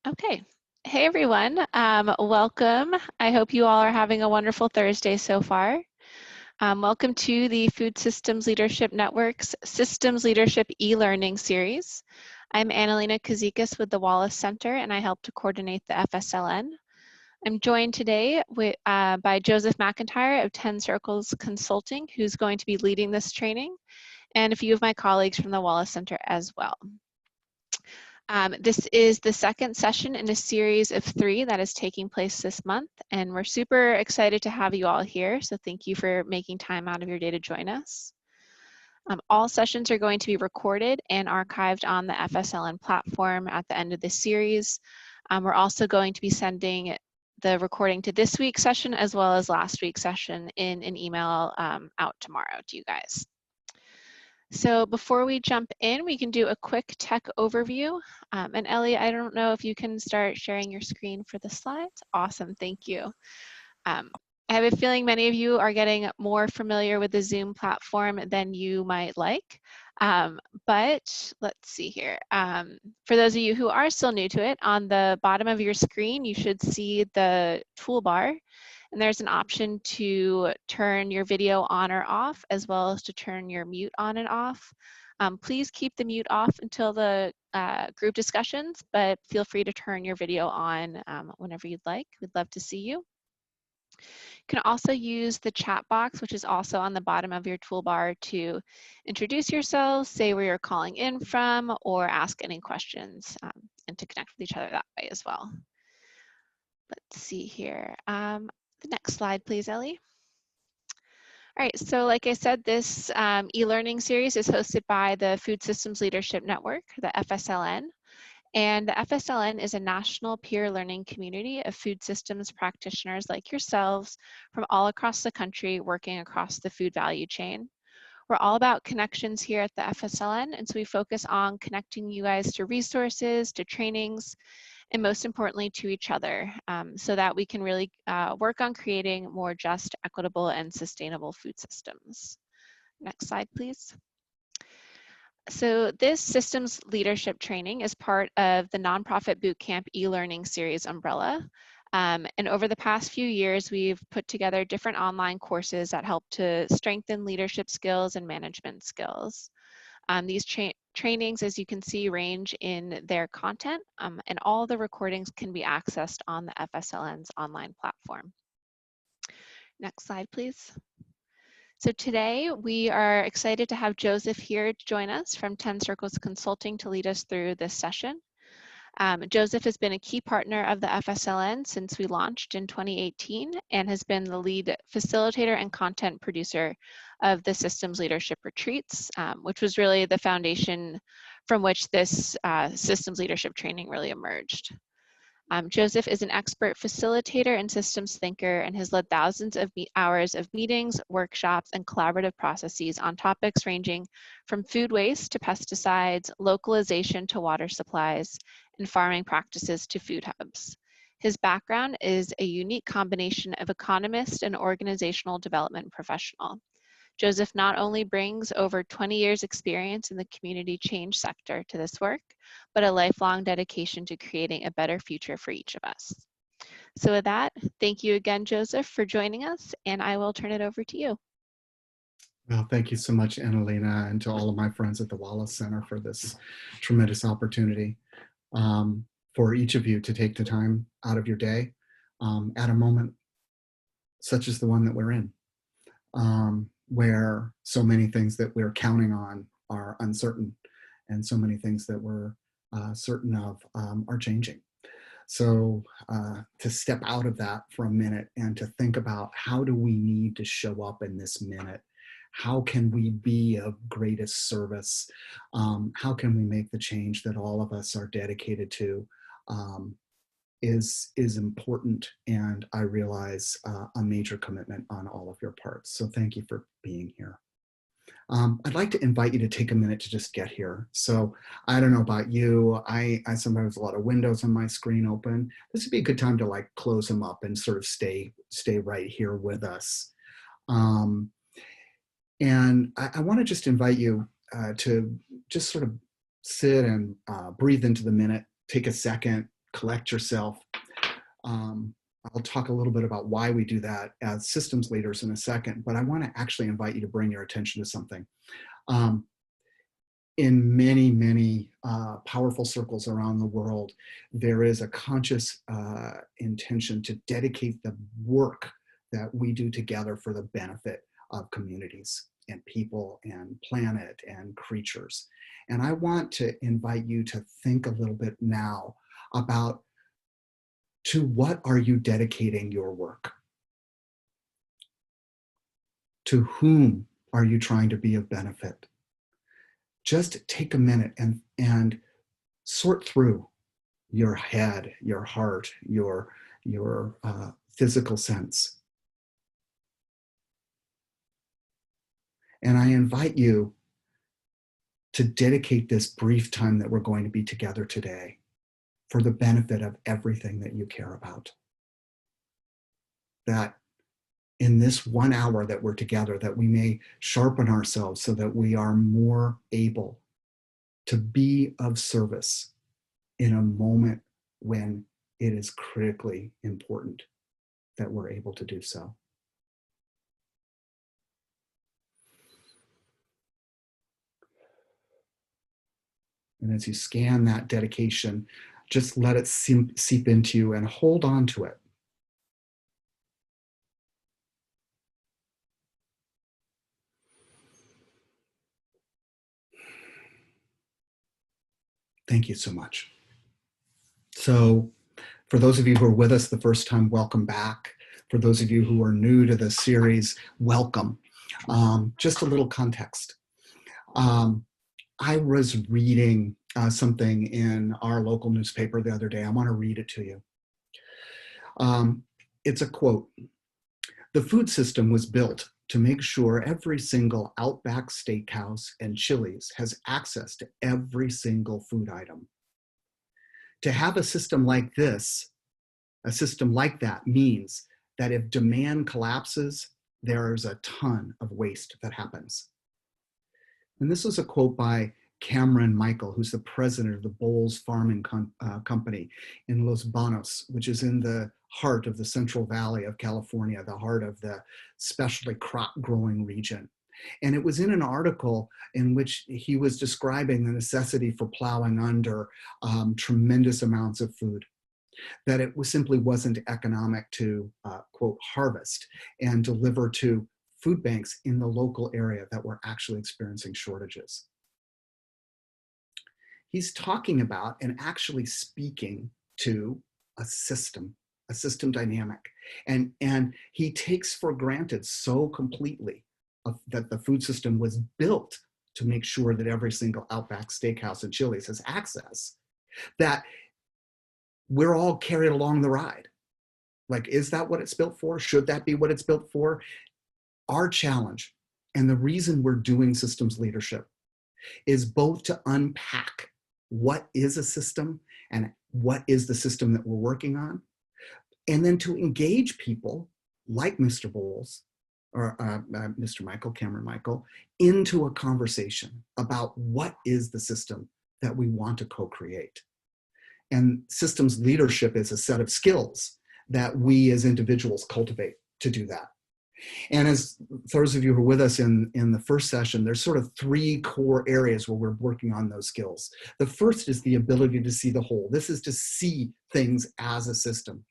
Okay. Hey everyone, welcome. I hope you all are having a wonderful Thursday so far. Welcome to the Food Systems Leadership Network's Systems Leadership eLearning series. I'm Annalena Kazikis with the Wallace Center and I help to coordinate the FSLN. I'm joined today by Joseph McIntyre of 10 Circles Consulting, who's going to be leading this training, and a few of my colleagues from the Wallace Center as well. This is the second session in a series of 3 that is taking place this month, and we're super excited to have you all here, so thank you for making time out of your day to join us. All sessions are going to be recorded and archived on the FSLN platform at the end of this series. We're also going to be sending the recording to this week's session as well as last week's session in an email out tomorrow to you guys. So before we jump in, we can do a quick tech overview. And Ellie, I don't know if you can start sharing your screen for the slides. Awesome, thank you. I have a feeling many of you are getting more familiar with the Zoom platform than you might like. But let's see here. For those of you who are still new to it, on the bottom of your screen, you should see the toolbar. And there's an option to turn your video on or off, as well as to turn your mute on and off. Please keep the mute off until the group discussions, but feel free to turn your video on whenever you'd like. We'd love to see you. You can also use the chat box, which is also on the bottom of your toolbar, to introduce yourselves, say where you're calling in from, or ask any questions and to connect with each other that way as well. Let's see here. The next slide, please, Ellie. All right, so like I said, this e-learning series is hosted by the Food Systems Leadership Network, the FSLN. And the FSLN is a national peer learning community of food systems practitioners like yourselves from all across the country working across the food value chain. We're all about connections here at the FSLN, and so we focus on connecting you guys to resources, to trainings, and most importantly to each other so that we can really work on creating more just, equitable, and sustainable food systems. Next slide, please. So this systems leadership training is part of the Nonprofit Bootcamp e-learning series umbrella. And over the past few years, we've put together different online courses that help to strengthen leadership skills and management skills. These trainings, as you can see, range in their content, and all the recordings can be accessed on the FSLN's online platform. Next slide, please. So today we are excited to have Joseph here to join us from 10 Circles Consulting to lead us through this session. Joseph has been a key partner of the FSLN since we launched in 2018 and has been the lead facilitator and content producer of the Systems Leadership Retreats, which was really the foundation from which this systems leadership training really emerged. Joseph is an expert facilitator and systems thinker and has led thousands of hours of meetings, workshops, and collaborative processes on topics ranging from food waste to pesticides, localization to water supplies, and farming practices to food hubs. His background is a unique combination of economist and organizational development professional. Joseph not only brings over 20 years experience in the community change sector to this work, but a lifelong dedication to creating a better future for each of us. So with that, thank you again, Joseph, for joining us, and I will turn it over to you. Well, thank you so much, Annalena, and to all of my friends at the Wallace Center for this tremendous opportunity for each of you to take the time out of your day at a moment such as the one that we're in, where so many things that we're counting on are uncertain and so many things that we're certain of are changing. So to step out of that for a minute and to think about how do we need to show up in this minute? How can we be of greatest service? How can we make the change that all of us are dedicated to is important, and I realize a major commitment on all of your parts. So thank you for being here. I'd like to invite you to take a minute to just get here. So I don't know about you, I sometimes have a lot of windows on my screen open. This would be a good time to like close them up and sort of stay right here with us. And I want to just invite you to just sort of sit and breathe into the minute, take a second, collect yourself. I'll talk a little bit about why we do that as systems leaders in a second, but I want to actually invite you to bring your attention to something. In many, many powerful circles around the world, there is a conscious intention to dedicate the work that we do together for the benefit of communities and people and planet and creatures. And I want to invite you to think a little bit now about, to what are you dedicating your work? To whom are you trying to be of benefit? Just take a minute and sort through your head, your heart, your physical sense. And I invite you to dedicate this brief time that we're going to be together today for the benefit of everything that you care about. That in this 1 hour that we're together, that we may sharpen ourselves so that we are more able to be of service in a moment when it is critically important that we're able to do so. And as you scan that dedication, just let it seep into you and hold on to it. Thank you so much. So for those of you who are with us the first time, welcome back. For those of you who are new to the series, welcome. Just a little context. I was reading something in our local newspaper the other day. I want to read it to you. It's a quote. "The food system was built to make sure every single Outback Steakhouse and Chili's has access to every single food item. To have a system like this, a system like that means that if demand collapses, there's a ton of waste that happens." And this was a quote by Cameron Michael, who's the president of the Bowles Farming Company in Los Banos, which is in the heart of the Central Valley of California, the heart of the specialty crop growing region. And it was in an article in which he was describing the necessity for plowing under tremendous amounts of food, that it simply wasn't economic to, quote, harvest and deliver to food banks in the local area that were actually experiencing shortages. He's talking about and actually speaking to a system dynamic. And he takes for granted so completely that the food system was built to make sure that every single Outback Steakhouse and Chili's has access, that we're all carried along the ride. Like, is that what it's built for? Should that be what it's built for? Our challenge, and the reason we're doing systems leadership, is both to unpack what is a system and what is the system that we're working on, and then to engage people like Mr. Bowles or Mr. Michael, Cameron Michael, into a conversation about what is the system that we want to co-create. And systems leadership is a set of skills that we as individuals cultivate to do that. And as those of you who are with us in the first session, there's sort of 3 core areas where we're working on those skills. The first is the ability to see the whole. This is to see things as a system.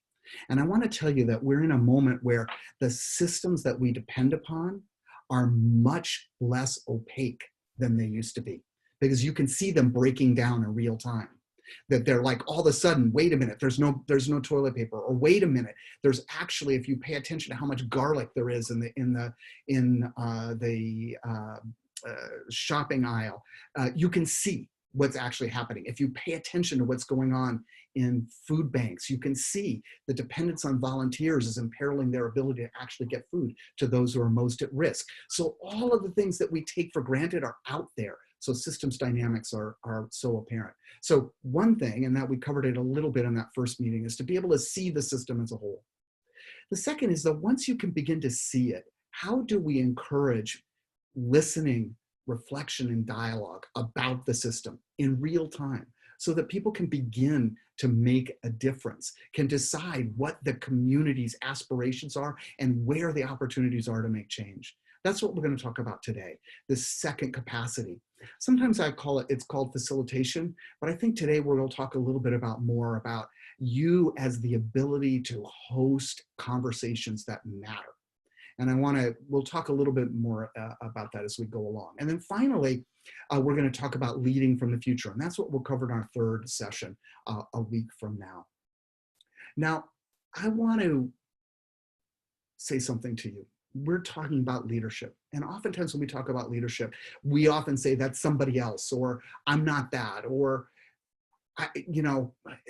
And I want to tell you that we're in a moment where the systems that we depend upon are much less opaque than they used to be, because you can see them breaking down in real time. That they're like, all of a sudden, wait a minute, there's no toilet paper, or wait a minute, there's actually, if you pay attention to how much garlic there is in the shopping aisle, you can see what's actually happening. If you pay attention to what's going on in food banks, you can see the dependence on volunteers is imperiling their ability to actually get food to those who are most at risk. So all of the things that we take for granted are out there. So systems dynamics are so apparent. So one thing, and that we covered it a little bit in that first meeting, is to be able to see the system as a whole. The second is that once you can begin to see it, how do we encourage listening, reflection, and dialogue about the system in real time, so that people can begin to make a difference, can decide what the community's aspirations are and where the opportunities are to make change. That's what we're going to talk about today, this second capacity. Sometimes it's called facilitation, but I think today we're going to talk a little bit more about you as the ability to host conversations that matter. And we'll talk a little bit more about that as we go along. And then finally, we're going to talk about leading from the future. And that's what we'll cover in our third session a week from now. Now, I want to say something to you. We're talking about leadership. And oftentimes when we talk about leadership, we often say that's somebody else, or I'm not that, or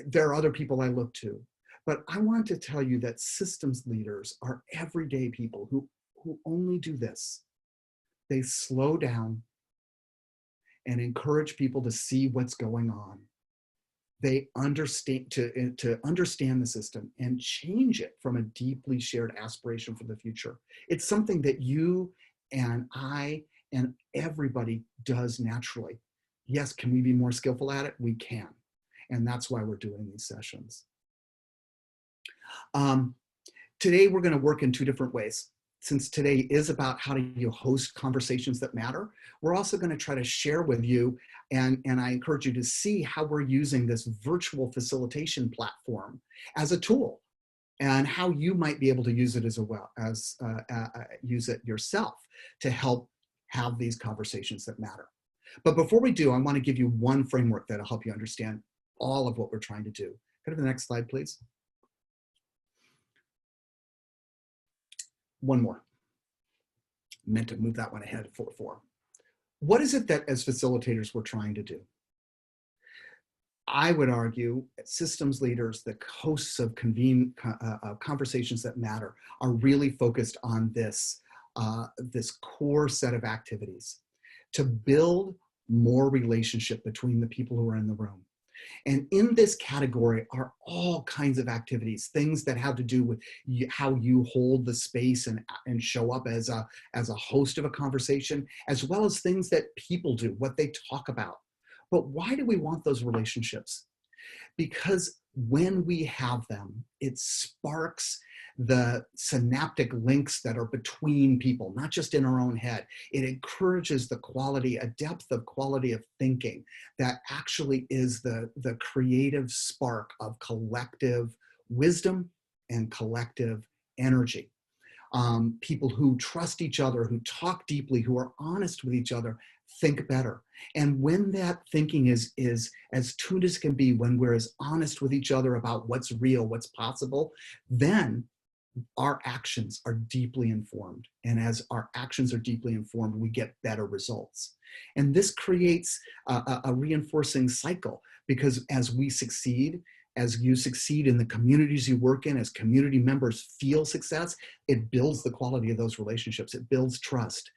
there are other people I look to. But I want to tell you that systems leaders are everyday people who only do this. They slow down and encourage people to see what's going on. They understand to understand the system and change it from a deeply shared aspiration for the future. It's something that you and I and everybody does naturally. Yes, can we be more skillful at it? We can. And that's why we're doing these sessions. Today, we're going to work in two different ways. Since today is about how do you host conversations that matter, we're also going to try to share with you, and I encourage you to see how we're using this virtual facilitation platform as a tool and how you might be able to use it use it yourself to help have these conversations that matter. But before we do, I want to give you one framework that'll help you understand all of what we're trying to do. Go to the next slide, please. One more. Meant to move that one ahead for. What is it that as facilitators we're trying to do? I would argue systems leaders, the hosts of conversations that matter, are really focused on this core set of activities to build more relationship between the people who are in the room. And in this category are all kinds of activities, things that have to do with how you hold the space and show up as a host of a conversation, as well as things that people do, what they talk about. But why do we want those relationships? Because when we have them, it sparks the synaptic links that are between people, not just in our own head. It encourages the quality, a depth of quality of thinking that actually is the creative spark of collective wisdom and collective energy. People who trust each other, who talk deeply, who are honest with each other, think better. And when that thinking is as tuned as can be, when we're as honest with each other about what's real, what's possible, then our actions are deeply informed. And as our actions are deeply informed, we get better results. And this creates a reinforcing cycle, because as we succeed, as you succeed in the communities you work in, as community members feel success, it builds the quality of those relationships. It builds trust.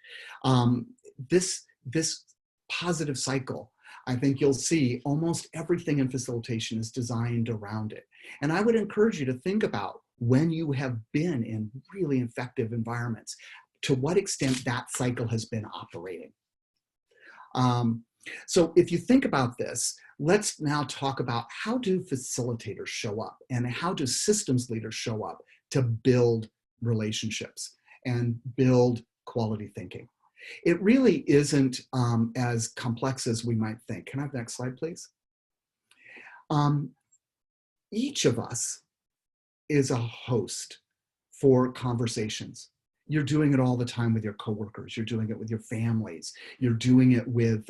This positive cycle, I think you'll see almost everything in facilitation is designed around it. And I would encourage you to think about, when you have been in really effective environments, to what extent that cycle has been operating. So if you think about this, let's now talk about, how do facilitators show up and how do systems leaders show up to build relationships and build quality thinking. It really isn't as complex as we might think. Can I have the next slide, please? Each of us is a host for conversations. You're doing it all the time with your coworkers. You're doing it with your families. You're doing it with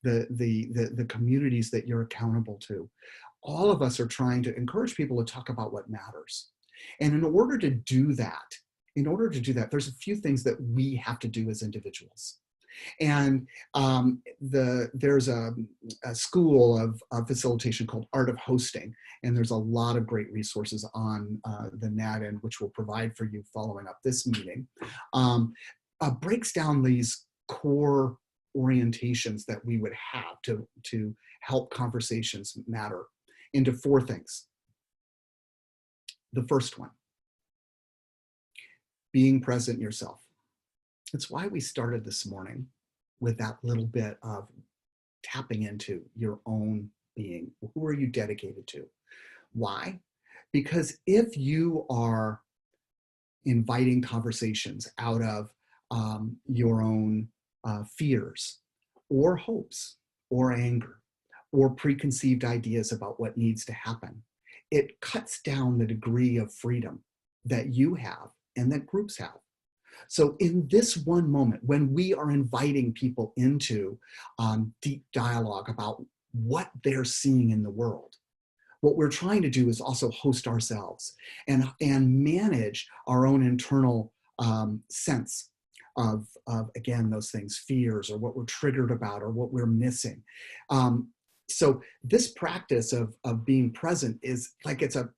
the communities that you're accountable to. All of us are trying to encourage people to talk about what matters. And in order to do that, there's a few things that we have to do as individuals. And there's a school of facilitation called Art of Hosting, and there's a lot of great resources on the net, and which we'll provide for you following up this meeting. Breaks down these core orientations that we would have to help conversations matter into four things. The first one, being present yourself. It's why we started this morning with that little bit of tapping into your own being? Who are you dedicated to? Why? Because if you are inviting conversations out of your own fears or hopes or anger or preconceived ideas about what needs to happen, it cuts down the degree of freedom that you have and that groups have. So in this one moment, when we are inviting people into deep dialogue about what they're seeing in the world, what we're trying to do is also host ourselves and manage our own internal sense of, again, those things, fears or what we're triggered about or what we're missing. So this practice of being present is like, it's a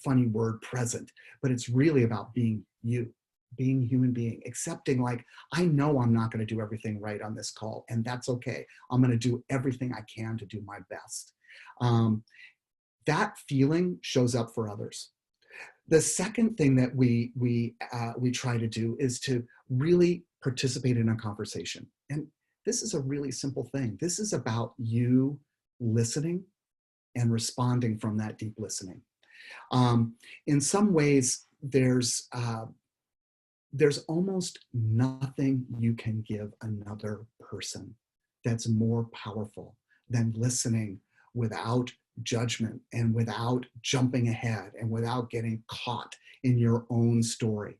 funny word, present, but it's really about being you, being a human being, accepting, like, I know I'm not going to do everything right on this call, and that's okay. I'm going to do everything I can to do my best. That feeling shows up for others. The second thing that we try to do is to really participate in a conversation. And this is a really simple thing. This is about you listening and responding from that deep listening. In some ways, there's almost nothing you can give another person that's more powerful than listening without judgment and without jumping ahead and without getting caught in your own story.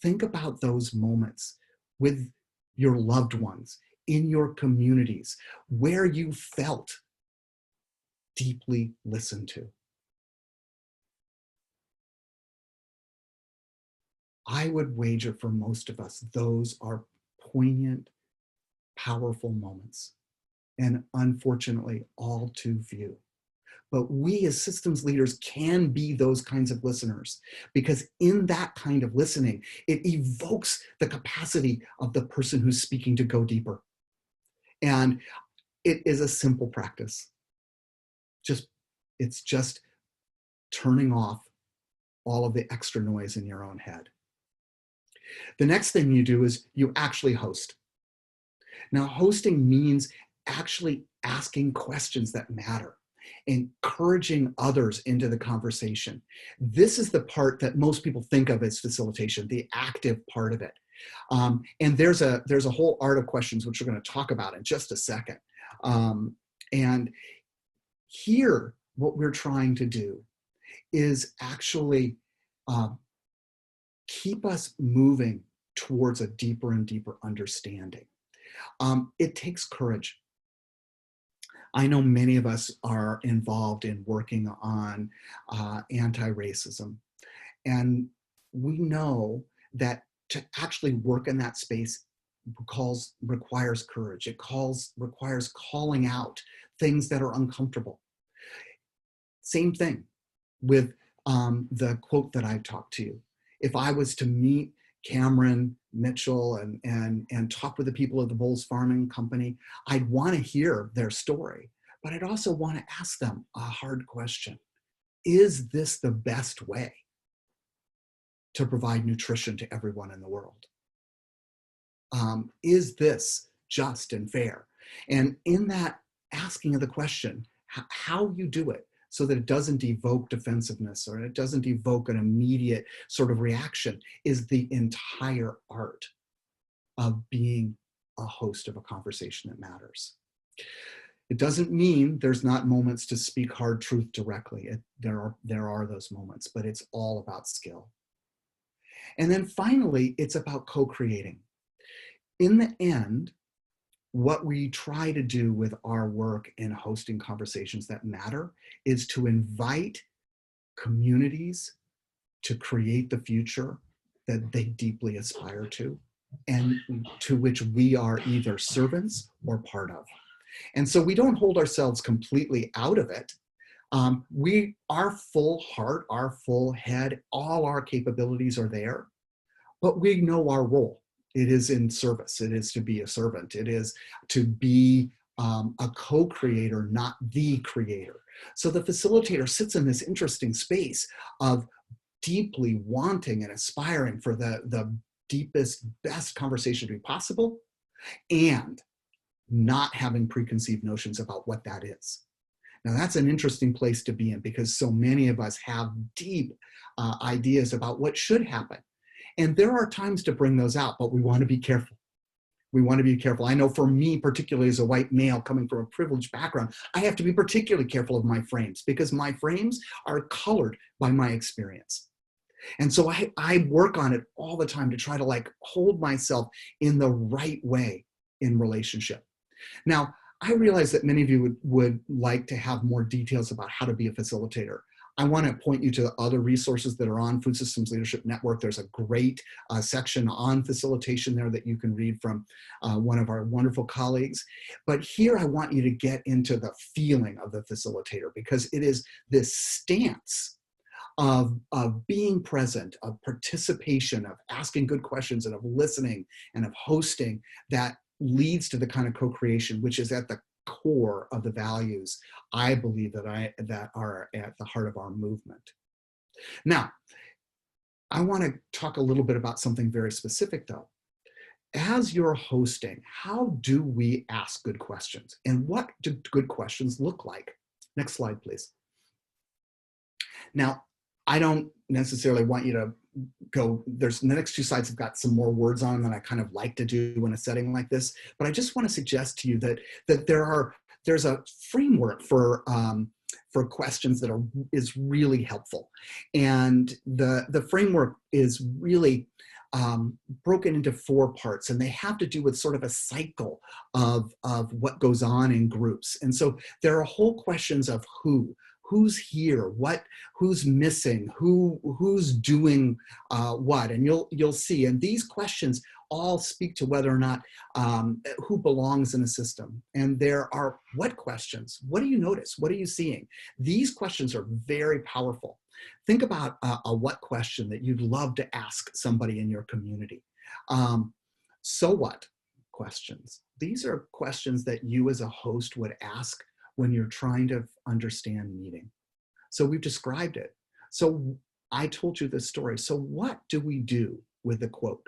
Think about those moments with your loved ones, in your communities, where you felt deeply listened to. I would wager for most of us, those are poignant, powerful moments, and unfortunately, all too few. But we as systems leaders can be those kinds of listeners, because in that kind of listening, it evokes the capacity of the person who's speaking to go deeper. And it is a simple practice. It's just turning off all of the extra noise in your own head. The next thing you do is you actually host. Now, hosting means actually asking questions that matter, encouraging others into the conversation. This is the part that most people think of as facilitation, the active part of it. And there's a whole art of questions, which we're going to talk about in just a second. And here, what we're trying to do is actually keep us moving towards a deeper and deeper understanding. It takes courage. I know many of us are involved in working on anti-racism, and we know that to actually work in that space requires courage. It requires calling out things that are uncomfortable. Same thing with the quote that I talked to you. If I was to meet Cameron Mitchell and talk with the people of the Bowles Farming Company, I'd want to hear their story, but I'd also want to ask them a hard question. Is this the best way to provide nutrition to everyone in the world? Is this just and fair? And in that asking of the question, how you do it, so that it doesn't evoke defensiveness or it doesn't evoke an immediate sort of reaction, is the entire art of being a host of a conversation that matters. It doesn't mean there's not moments to speak hard truth directly. There are those moments, but it's all about skill. And then finally, it's about co-creating. In the end, what we try to do with our work in hosting conversations that matter is to invite communities to create the future that they deeply aspire to, and to which we are either servants or part of. And so we don't hold ourselves completely out of it. Our full heart, our full head, all our capabilities are there, but we know our role. It is in service. It is to be a servant. It is to be a co-creator, not the creator. So the facilitator sits in this interesting space of deeply wanting and aspiring for the deepest, best conversation to be possible, and not having preconceived notions about what that is. Now that's an interesting place to be in, because so many of us have deep ideas about what should happen. And there are times to bring those out, but we want to be careful. We want to be careful. I know for me, particularly as a white male coming from a privileged background, I have to be particularly careful of my frames, because my frames are colored by my experience. And so I work on it all the time to try to like hold myself in the right way in relationship. Now, I realize that many of you would like to have more details about how to be a facilitator. I want to point you to the other resources that are on Food Systems Leadership Network. There's a great section on facilitation there that you can read from one of our wonderful colleagues. But here I want you to get into the feeling of the facilitator, because it is this stance of being present, of participation, of asking good questions, and of listening, and of hosting that leads to the kind of co-creation, which is at the core of the values I believe that are at the heart of our movement. Now, I want to talk a little bit about something very specific though. As you're hosting, how do we ask good questions? And what do good questions look like? Next slide, please. Now, I don't necessarily want you to go, the next two slides have got some more words on them that I kind of like to do in a setting like this, but I just want to suggest to you that there's a framework for questions that is really helpful. And the framework is really broken into 4 parts, and they have to do with sort of a cycle of what goes on in groups. And so there are whole questions of who's here, who's missing, who's doing what, and you'll see. And these questions all speak to whether or not who belongs in a system. And there are what questions. What do you notice? What are you seeing? These questions are very powerful. Think about a what question that you'd love to ask somebody in your community. So what questions. These are questions that you as a host would ask when you're trying to understand meeting. So we've described it. So I told you this story. So what do we do with the quote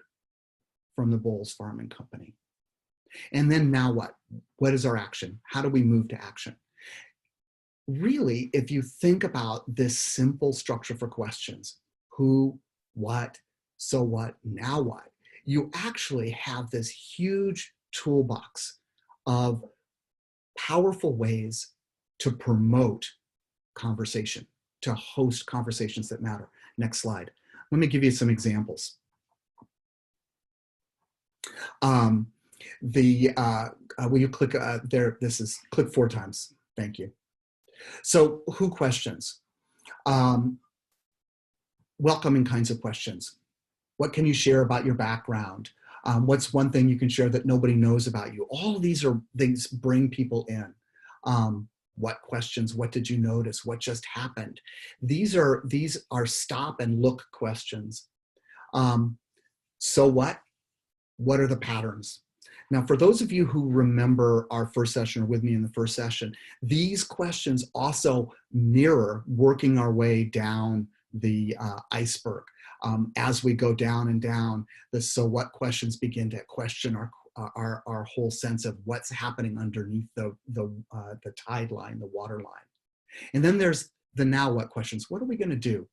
from the Bowles Farming Company? And then now what? What is our action? How do we move to action? Really, if you think about this simple structure for questions, who, what, so what, now what, you actually have this huge toolbox of powerful ways to promote conversation, to host conversations that matter. Next slide. Let me give you some examples. Will you click there? Click 4 times. Thank you. So who questions? Welcoming kinds of questions. What can you share about your background? What's one thing you can share that nobody knows about you? All of these are things bring people in. What questions? What did you notice? What just happened? These are stop and look questions. So what? What are the patterns? Now, for those of you who remember our first session or with me in the first session, these questions also mirror working our way down the iceberg. As we go down and down, the so what questions begin to question our whole sense of what's happening underneath the tide line, the water line. And then there's the now what questions. What are we going to do?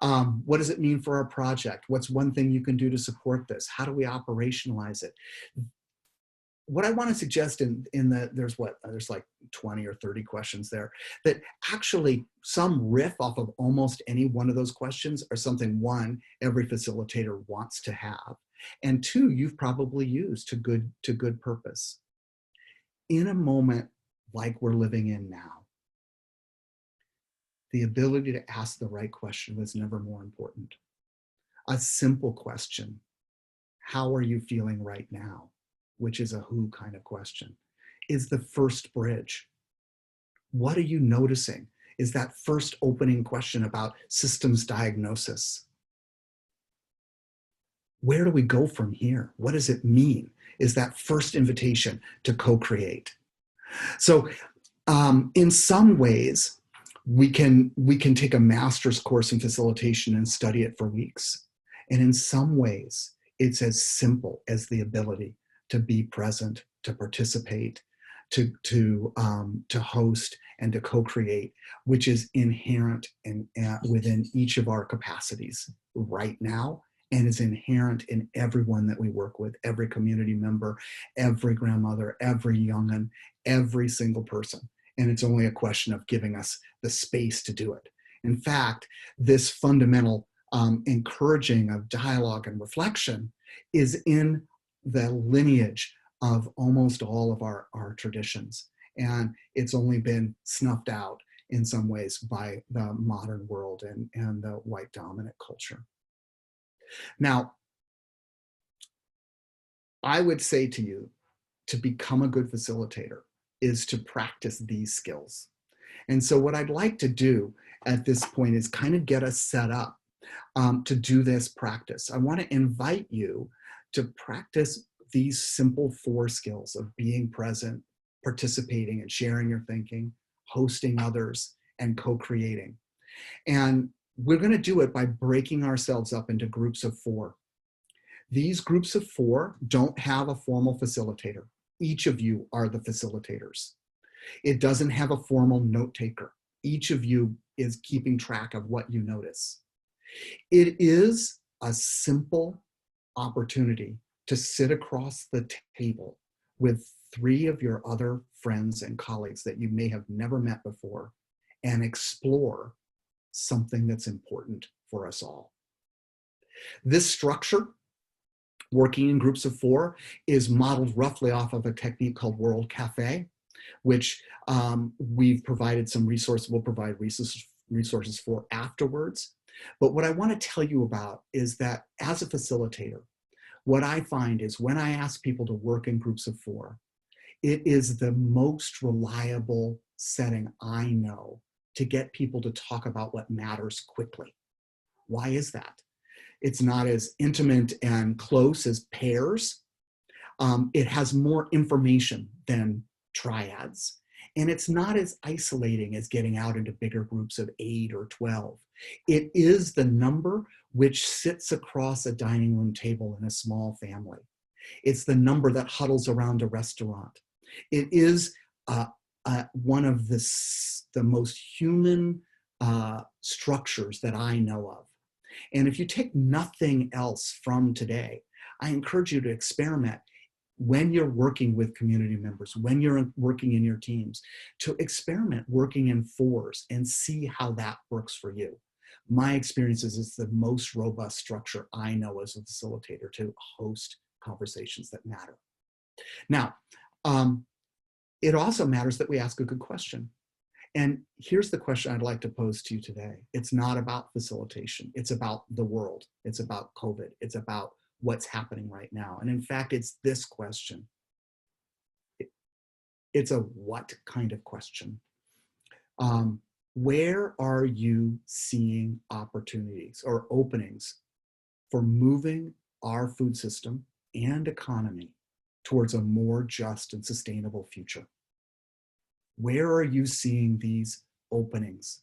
What does it mean for our project? What's one thing you can do to support this? How do we operationalize it? What I want to suggest there's like 20 or 30 questions there, that actually some riff off of almost any one of those questions are something, 1, every facilitator wants to have, and 2, you've probably used to good purpose. In a moment like we're living in now, the ability to ask the right question was never more important. A simple question, how are you feeling right now? Which is a who kind of question, is the first bridge. What are you noticing? Is that first opening question about systems diagnosis. Where do we go from here? What does it mean? Is that first invitation to co-create. So in some ways, we can take a master's course in facilitation and study it for weeks. And in some ways, it's as simple as the ability to be present, to participate, to host and to co-create, which is inherent within each of our capacities right now, and is inherent in everyone that we work with, every community member, every grandmother, every young'un, every single person. And it's only a question of giving us the space to do it. In fact, this fundamental encouraging of dialogue and reflection is in the lineage of almost all of our traditions. And it's only been snuffed out in some ways by the modern world and the white dominant culture. Now, I would say to you, to become a good facilitator is to practice these skills. And so what I'd like to do at this point is kind of get us set up to do this practice. I want to invite you to practice these simple 4 skills of being present, participating and sharing your thinking, hosting others, and co-creating. And we're going to do it by breaking ourselves up into groups of 4. These groups of 4 don't have a formal facilitator. Each of you are the facilitators. It doesn't have a formal note taker. Each of you is keeping track of what you notice. It is a simple opportunity to sit across the table with 3 of your other friends and colleagues that you may have never met before and explore something that's important for us all. This structure, working in groups of 4, is modeled roughly off of a technique called World Cafe, which we've provided some resources, we'll provide resources for afterwards. But what I want to tell you about is that as a facilitator, what I find is when I ask people to work in groups of 4, it is the most reliable setting I know to get people to talk about what matters quickly. Why is that? It's not as intimate and close as pairs. It has more information than triads. And it's not as isolating as getting out into bigger groups of 8 or 12. It is the number which sits across a dining room table in a small family. It's the number that huddles around a restaurant. It is one of the most human structures that I know of. And if you take nothing else from today, I encourage you to experiment when you're working with community members, when you're working in your teams, to experiment working in 4s and see how that works for you. My experience is it's the most robust structure I know as a facilitator to host conversations that matter. Now, it also matters that we ask a good question. And here's the question I'd like to pose to you today. It's not about facilitation. It's about the world. It's about COVID. It's about what's happening right now. And in fact, it's this question. It's a what kind of question. Where are you seeing opportunities or openings for moving our food system and economy towards a more just and sustainable future? Where are you seeing these openings?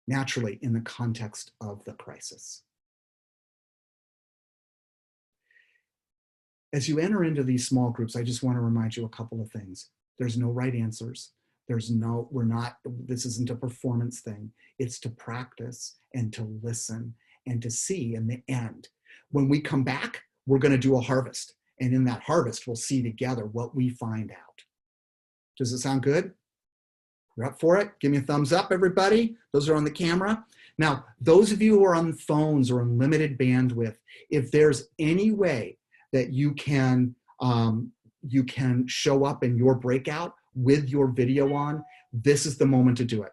Naturally, in the context of the crisis. As you enter into these small groups, I just want to remind you a couple of things. There's no right answers. This isn't a performance thing. It's to practice and to listen and to see in the end. When we come back, we're going to do a harvest. And in that harvest, we'll see together what we find out. Does it sound good? You're up for it? Give me a thumbs up, everybody. Those are on the camera. Now, those of you who are on phones or on limited bandwidth, if there's any way that you can show up in your breakout with your video on, this is the moment to do it.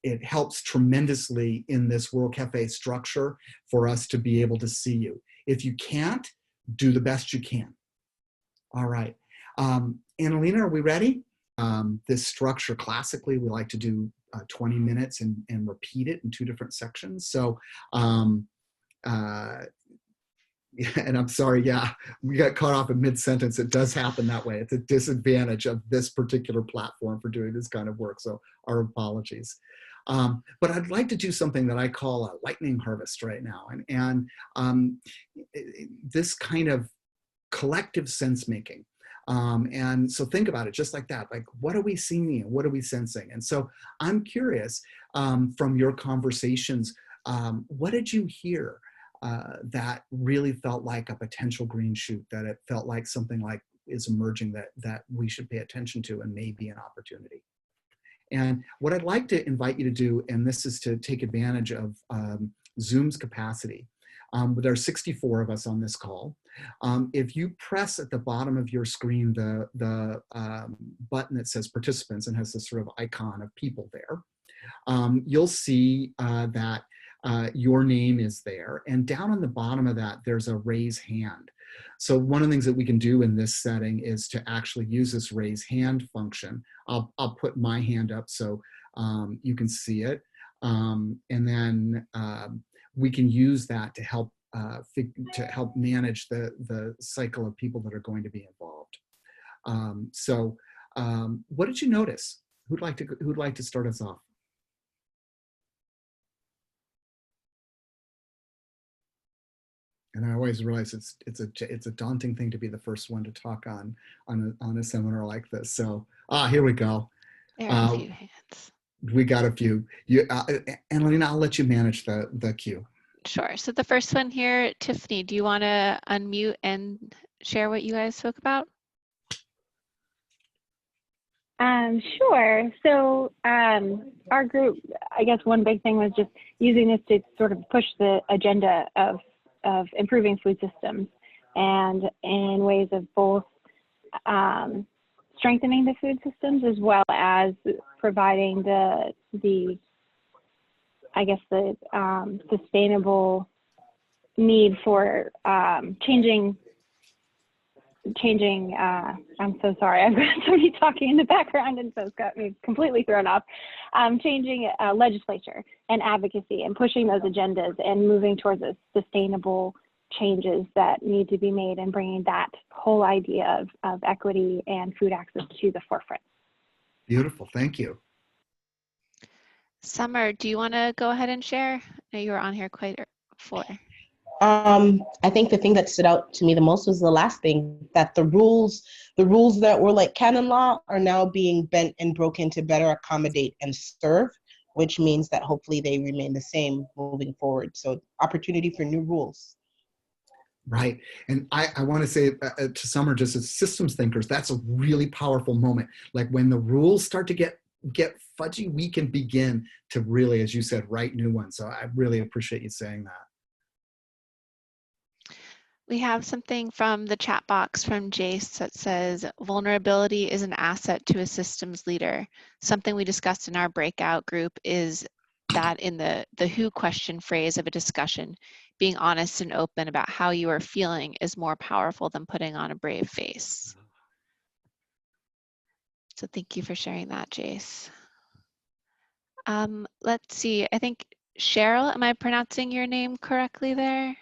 It helps tremendously in this World Cafe structure for us to be able to see you. If you can't, do the best you can. All right. Annalena, are we ready? This structure, classically, we like to do 20 minutes and repeat it in 2 different sections. So, and I'm sorry, yeah, we got caught off in mid-sentence. It does happen that way. It's a disadvantage of this particular platform for doing this kind of work, so our apologies. But I'd like to do something that I call a lightning harvest right now. And this kind of collective sense making And so think about it just like that. Like, what are we seeing? What are we sensing? And so I'm curious, from your conversations, what did you hear that really felt like a potential green shoot, that it felt like something like is emerging that we should pay attention to and may be an opportunity? And what I'd like to invite you to do, and this is to take advantage of Zoom's capacity. There are 64 of us on this call. If you press at the bottom of your screen the button that says participants and has this sort of icon of people there, you'll see that your name is there. And down on the bottom of that, there's a raise hand. So one of the things that we can do in this setting is to actually use this raise hand function. I'll put my hand up so you can see it. And then we can use that to help manage the cycle of people that are going to be involved. What did you notice? Who'd like to start us off? And I always realize it's a daunting thing to be the first one to talk on a seminar like this. So here we go. There are a few hands. We got a few. Annalena, I'll let you manage the queue. Sure. So the first one here, Tiffany, do you want to unmute and share what you guys spoke about? Sure. So our group, I guess one big thing was just using this to sort of push the agenda of improving food systems, and in ways of both strengthening the food systems as well as providing the sustainable need for changing, I'm so sorry, I've got somebody talking in the background and so it's got me completely thrown off. Changing legislature and advocacy and pushing those agendas and moving towards the sustainable changes that need to be made and bringing that whole idea of equity and food access to the forefront. Beautiful, thank you. Summer, do you want to go ahead and share? I know you were on here quite before. I think the thing that stood out to me the most was the last thing, that the rules that were like canon law are now being bent and broken to better accommodate and serve, which means that hopefully they remain the same moving forward. So opportunity for new rules. Right. And I want to say to Summer, just as systems thinkers, that's a really powerful moment. Like when the rules start to get fudgy, we can begin to really, as you said, write new ones. So I really appreciate you saying that. We have something from the chat box from Jace that says, vulnerability is an asset to a systems leader. Something we discussed in our breakout group is that in the who question phrase of a discussion, being honest and open about how you are feeling is more powerful than putting on a brave face. So thank you for sharing that, Jace. Let's see, I think Cheryl, am I pronouncing your name correctly there?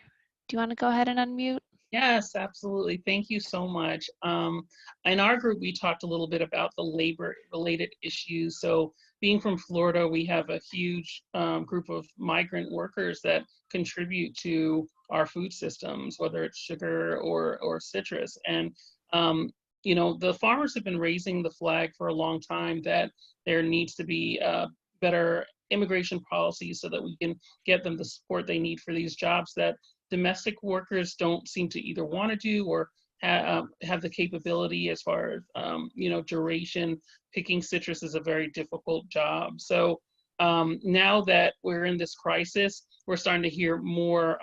Do you want to go ahead and unmute? Yes, absolutely. Thank you so much. In our group, we talked a little bit about the labor-related issues. So being from Florida, we have a huge group of migrant workers that contribute to our food systems, whether it's sugar or citrus. And, you know, the farmers have been raising the flag for a long time that there needs to be better immigration policies so that we can get them the support they need for these jobs that domestic workers don't seem to either want to do or have the capability as far as, you know, duration. Picking citrus is a very difficult job. So now that we're in this crisis, we're starting to hear more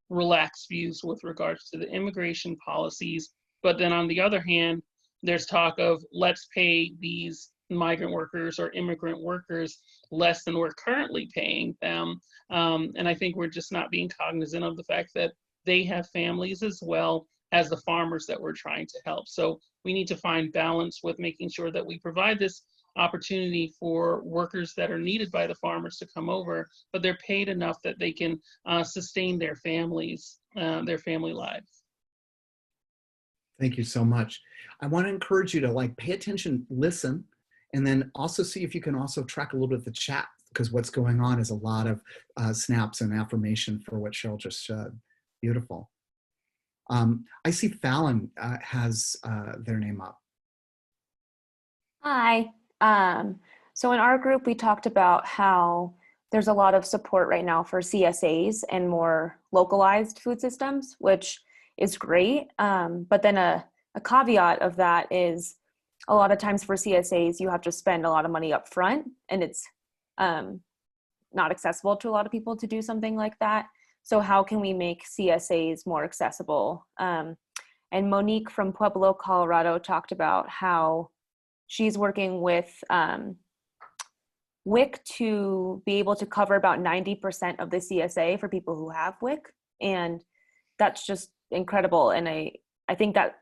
relaxed views with regards to the immigration policies. But then on the other hand, there's talk of let's pay these migrant workers or immigrant workers less than we're currently paying them. And I think we're just not being cognizant of the fact that they have families as well as the farmers that we're trying to help. So we need to find balance with making sure that we provide this opportunity for workers that are needed by the farmers to come over, but they're paid enough that they can sustain their families, their family lives. Thank you so much. I want to encourage you to like pay attention, listen, and then also see if you can also track a little bit of the chat, because what's going on is a lot of snaps and affirmation for what Cheryl just said. Beautiful. I see Fallon has their name up. Hi. So in our group, we talked about how there's a lot of support right now for CSAs and more localized food systems, which is great. But then a caveat of that is a lot of times for CSAs, you have to spend a lot of money up front, and it's not accessible to a lot of people to do something like that. So how can we make CSAs more accessible? And Monique from Pueblo, Colorado talked about how she's working with WIC to be able to cover about 90% of the CSA for people who have WIC. And that's just incredible. And I think that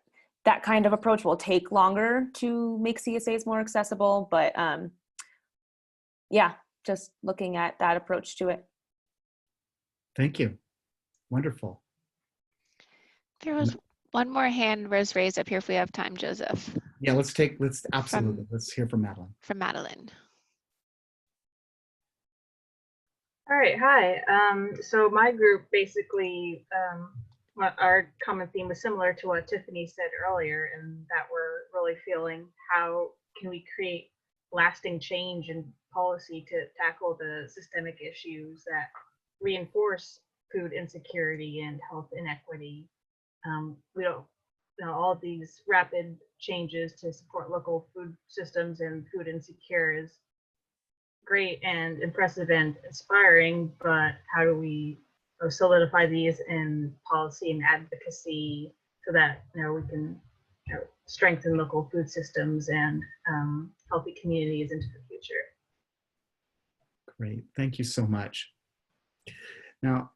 that kind of approach will take longer to make CSAs more accessible, but yeah, just looking at that approach to it. Thank you. Wonderful. There was one more hand was raised up here if we have time, Joseph. Yeah, absolutely. Let's hear from Madeline. From Madeline. All right, hi. So my group basically, our common theme was similar to what Tiffany said earlier, and that we're really feeling how can we create lasting change in policy to tackle the systemic issues that reinforce food insecurity and health inequity. We don't, all of these rapid changes to support local food systems and food insecure is great and impressive and inspiring, but how do we solidify these in policy and advocacy so that we can strengthen local food systems and healthy communities into the future? Great, thank you so much. Now,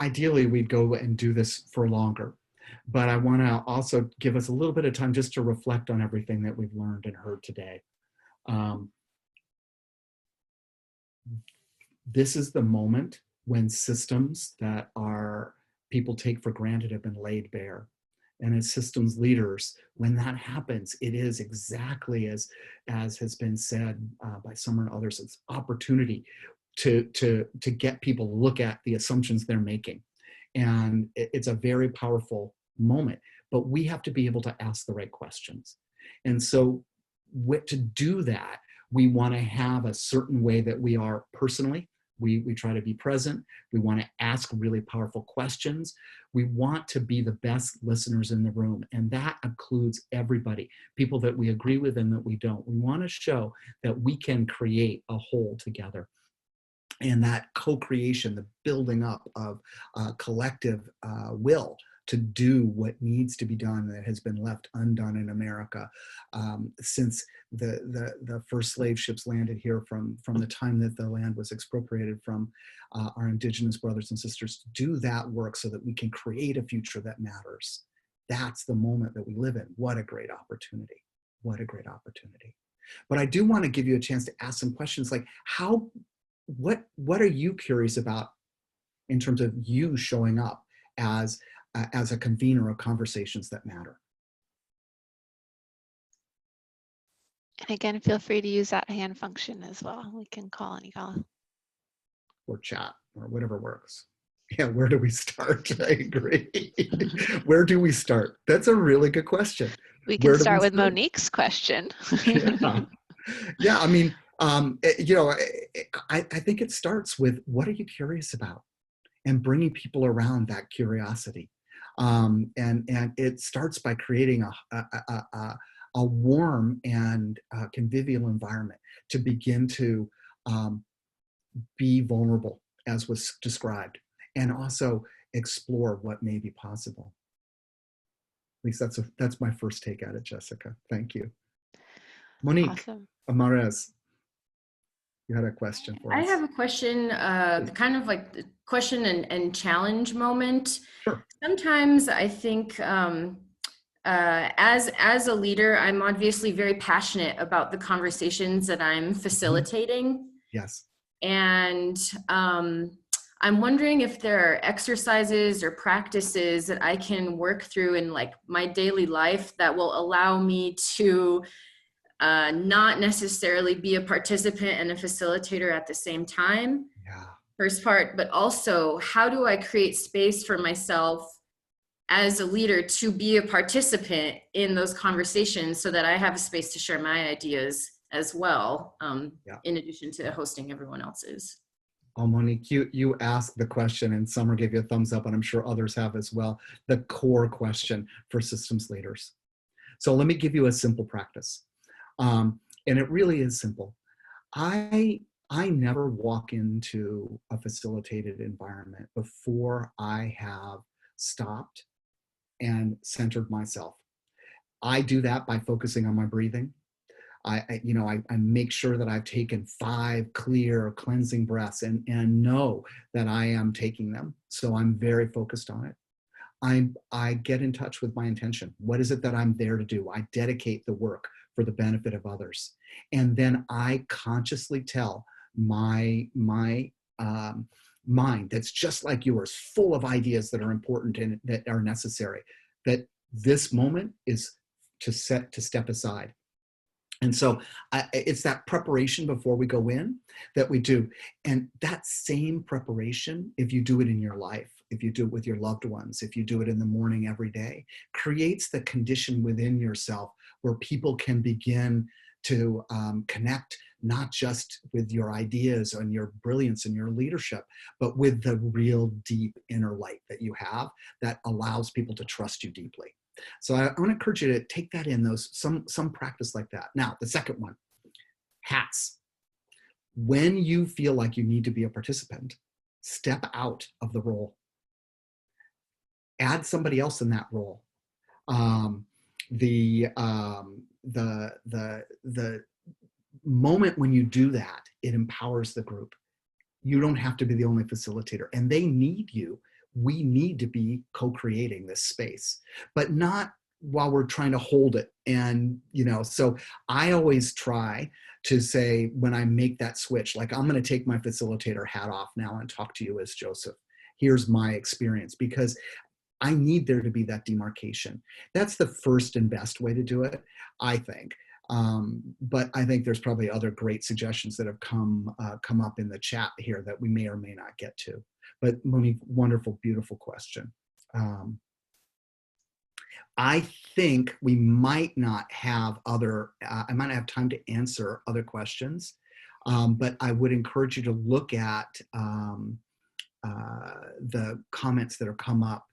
ideally, we'd go and do this for longer, but I want to also give us a little bit of time just to reflect on everything that we've learned and heard today. This is the moment when systems that people take for granted have been laid bare. And as systems leaders, when that happens, it is exactly as has been said by someone or others, it's opportunity to get people to look at the assumptions they're making. And it's a very powerful moment, but we have to be able to ask the right questions. And so to do that, we want to have a certain way that we are personally. We try to be present. We want to ask really powerful questions. We want to be the best listeners in the room, and that includes everybody, people that we agree with and that we don't. We want to show that we can create a whole together. And that co-creation, the building up of collective will to do what needs to be done that has been left undone in America since the first slave ships landed here from the time that the land was expropriated from our indigenous brothers and sisters, to do that work so that we can create a future that matters. That's the moment that we live in. What a great opportunity. What a great opportunity. But I do want to give you a chance to ask some questions like what are you curious about in terms of you showing up as a convener of conversations that matter? And again, feel free to use that hand function as well. We can call any call. Or chat, or whatever works. Yeah, where do we start? I agree. Where do we start? That's a really good question. We can start with Monique's question. Yeah, I mean, I think it starts with, what are you curious about? And bringing people around that curiosity. And it starts by creating a warm and convivial environment to begin to be vulnerable, as was described, and also explore what may be possible. At least that's my first take at it, Jessica. Thank you. Monique, awesome. Amarez, you had a question for us. I have a question, kind of like the question and challenge moment. Sure. Sometimes I think as a leader, I'm obviously very passionate about the conversations that I'm facilitating. Yes. And I'm wondering if there are exercises or practices that I can work through in like my daily life that will allow me to not necessarily be a participant and a facilitator at the same time. Yeah. First part, but also how do I create space for myself as a leader to be a participant in those conversations so that I have a space to share my ideas as well, in addition to hosting everyone else's. Oh, Monique, you asked the question, and Summer gave you a thumbs up, and I'm sure others have as well, the core question for systems leaders. So let me give you a simple practice. And it really is simple. I never walk into a facilitated environment before I have stopped and centered myself. I do that by focusing on my breathing. I make sure that I've taken 5 clear cleansing breaths and know that I am taking them. So I'm very focused on it. I get in touch with my intention. What is it that I'm there to do? I dedicate the work for the benefit of others. And then I consciously tell my mind that's just like yours, full of ideas that are important and that are necessary, that this moment is to step aside. And so it's that preparation before we go in that we do. And that same preparation, if you do it in your life, if you do it with your loved ones, if you do it in the morning every day, creates the condition within yourself where people can begin to connect not just with your ideas and your brilliance and your leadership, but with the real deep inner light that you have that allows people to trust you deeply. So I want to encourage you to take that in, some practice like that. Now, the second one, hats. When you feel like you need to be a participant, step out of the role. Add somebody else in that role. The moment when you do that, it empowers the group. You don't have to be the only facilitator, and they need you. We need to be co-creating this space, but not while we're trying to hold it. And, so I always try to say, when I make that switch, like, I'm going to take my facilitator hat off now and talk to you as Joseph. Here's my experience, because I need there to be that demarcation. That's the first and best way to do it, I think. But I think there's probably other great suggestions that have come up in the chat here that we may or may not get to. But Monique, wonderful, beautiful question. I think we might not have I might not have time to answer other questions, but I would encourage you to look at the comments that have come up.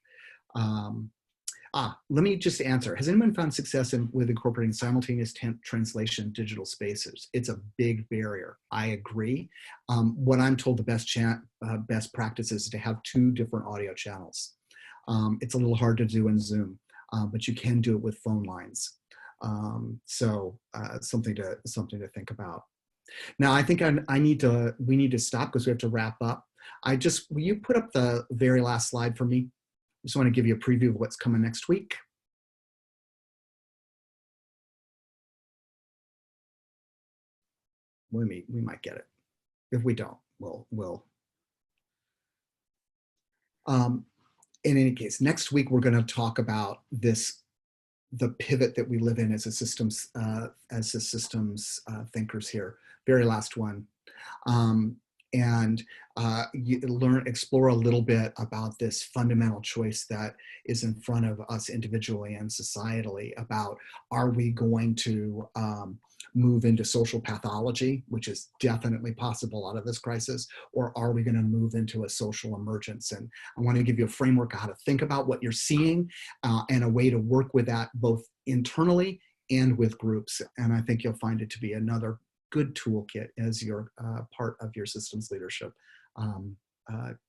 Let me just answer. Has anyone found success with incorporating simultaneous translation in digital spaces? It's a big barrier. I agree. What I'm told the best practice is to have 2 different audio channels. It's a little hard to do in Zoom, but you can do it with phone lines. So something to think about. Now, I think we need to stop because we have to wrap up. Will you put up the very last slide for me? Just want to give you a preview of what's coming next week. We might get it. If we don't, we'll. In any case, next week we're going to talk about the pivot that we live in as a systems thinkers here. Very last one. And explore a little bit about this fundamental choice that is in front of us individually and societally about, are we going to move into social pathology, which is definitely possible out of this crisis, or are we going to move into a social emergence? And I want to give you a framework of how to think about what you're seeing and a way to work with that both internally and with groups. And I think you'll find it to be another good toolkit as your part of your systems leadership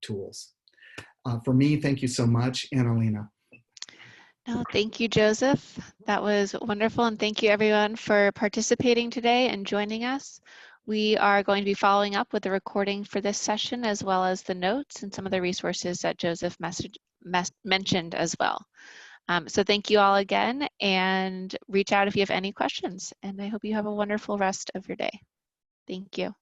tools. For me, thank you so much, Annalena. No, thank you, Joseph. That was wonderful, and thank you everyone for participating today and joining us. We are going to be following up with the recording for this session, as well as the notes and some of the resources that Joseph mentioned as well. So thank you all again, and reach out if you have any questions. And I hope you have a wonderful rest of your day. Thank you.